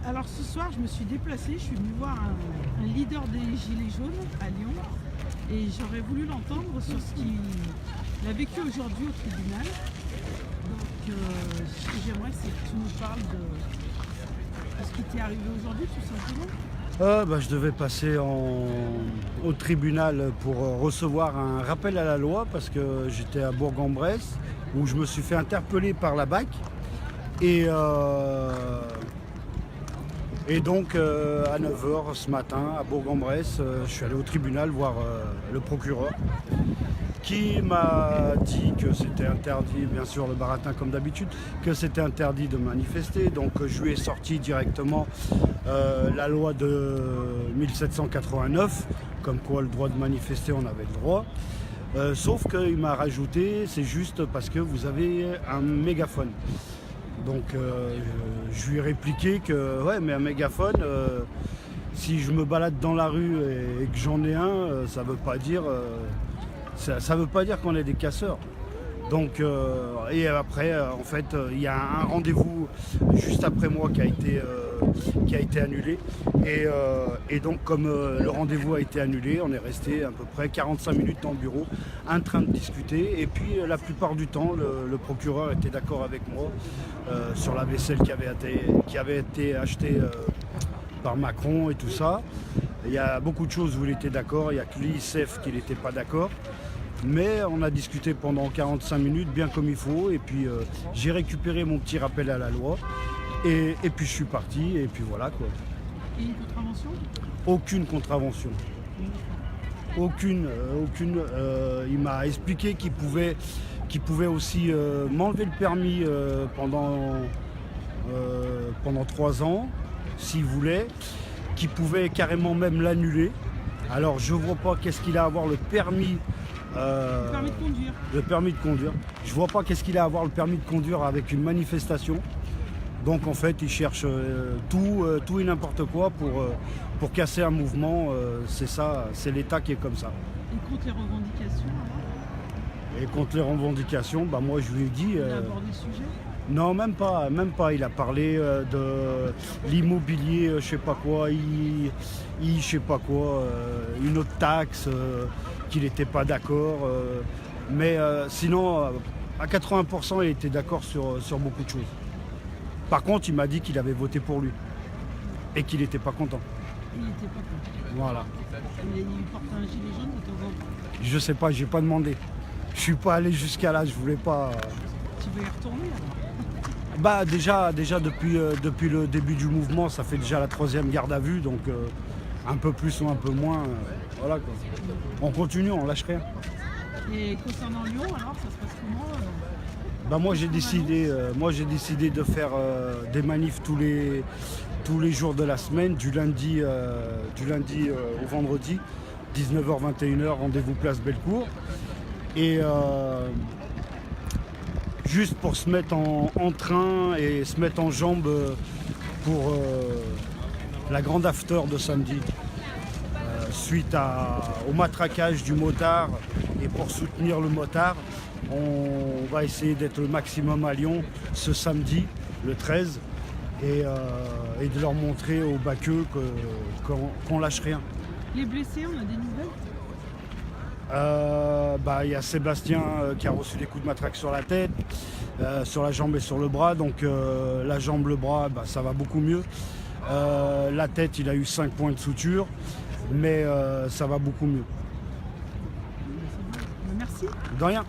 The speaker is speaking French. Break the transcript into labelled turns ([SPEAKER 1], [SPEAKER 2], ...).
[SPEAKER 1] Alors ce soir, je me suis déplacée, je suis venue voir un leader des Gilets jaunes à Lyon et j'aurais voulu l'entendre sur ce qu'il a vécu aujourd'hui au tribunal. Donc ce que j'aimerais, c'est que tu nous parles de ce qui t'est arrivé aujourd'hui, tout simplement.
[SPEAKER 2] Je devais passer au tribunal pour recevoir un rappel à la loi parce que j'étais à Bourg-en-Bresse où je me suis fait interpeller par la BAC et donc à 9 h ce matin à Bourg-en-Bresse, je suis allé au tribunal voir le procureur qui m'a dit que c'était interdit, bien sûr le baratin comme d'habitude, que c'était interdit de manifester. Donc je lui ai sorti directement la loi de 1789, comme quoi le droit de manifester, on avait le droit. Sauf qu'il m'a rajouté, c'est juste parce que vous avez un mégaphone. Donc je lui ai répliqué que ouais, mais un mégaphone, si je me balade dans la rue et que j'en ai un, ça veut pas dire qu'on est des casseurs. Donc et après en fait il y a un rendez-vous juste après moi qui a été annulé et donc comme le rendez-vous a été annulé, on est resté à peu près 45 minutes dans le bureau en train de discuter et puis la plupart du temps le procureur était d'accord avec moi sur la vaisselle qui avait été achetée par Macron et tout ça. Il y a beaucoup de choses où il était d'accord, il y a que l'ISF qui n'était pas d'accord. Mais on a discuté pendant 45 minutes, bien comme il faut, et puis j'ai récupéré mon petit rappel à la loi, et puis je suis parti, et puis voilà quoi.
[SPEAKER 1] Et une contravention?
[SPEAKER 2] Aucune contravention. Aucune. Il m'a expliqué qu'il pouvait aussi m'enlever le permis pendant 3 ans, s'il voulait, qu'il pouvait carrément même l'annuler. Alors je vois pas qu'est-ce qu'il a à voir le permis.
[SPEAKER 1] Le permis de conduire.
[SPEAKER 2] Le permis de conduire. Je vois pas qu'est-ce qu'il a à voir le permis de conduire avec une manifestation. Donc en fait, il cherche tout et n'importe quoi pour casser un mouvement. C'est ça, c'est l'État qui est comme ça.
[SPEAKER 1] Et contre les revendications alors?
[SPEAKER 2] Et contre les revendications, moi je lui ai dit.
[SPEAKER 1] Il a abordé le sujet?
[SPEAKER 2] Non, même pas. Il a parlé de l'immobilier, je sais pas quoi, je sais pas quoi, une autre taxe, qu'il n'était pas d'accord. Mais sinon, à 80%, il était d'accord sur beaucoup de choses. Par contre, il m'a dit qu'il avait voté pour lui et qu'il n'était pas content.
[SPEAKER 1] Il n'était pas content.
[SPEAKER 2] Voilà.
[SPEAKER 1] Il porte un gilet jaune de temps en temps?
[SPEAKER 2] Je sais pas, j'ai pas demandé. Je suis pas allé jusqu'à là, je voulais pas.
[SPEAKER 1] Tu veux y retourner
[SPEAKER 2] Déjà depuis le début du mouvement, ça fait déjà la 3e garde à vue, donc un peu plus ou un peu moins, voilà quoi. On continue, on lâche rien.
[SPEAKER 1] Et concernant Lyon, alors ça se passe comment?
[SPEAKER 2] Moi j'ai décidé de faire des manifs tous les jours de la semaine, du lundi au vendredi, 19h-21h, rendez-vous place Bellecour. Et juste pour se mettre en train et se mettre en jambes pour la grande after de samedi. Suite au matraquage du motard et pour soutenir le motard, on va essayer d'être le maximum à Lyon ce samedi, le 13, et de leur montrer aux baqueux qu'on lâche rien.
[SPEAKER 1] Les blessés, on a des nouvelles?
[SPEAKER 2] Il y a Sébastien qui a reçu des coups de matraque sur la tête, sur la jambe et sur le bras. Donc la jambe, le bras, ça va beaucoup mieux. La tête, il a eu 5 points de suture, mais ça va beaucoup mieux.
[SPEAKER 1] Merci.
[SPEAKER 2] De rien.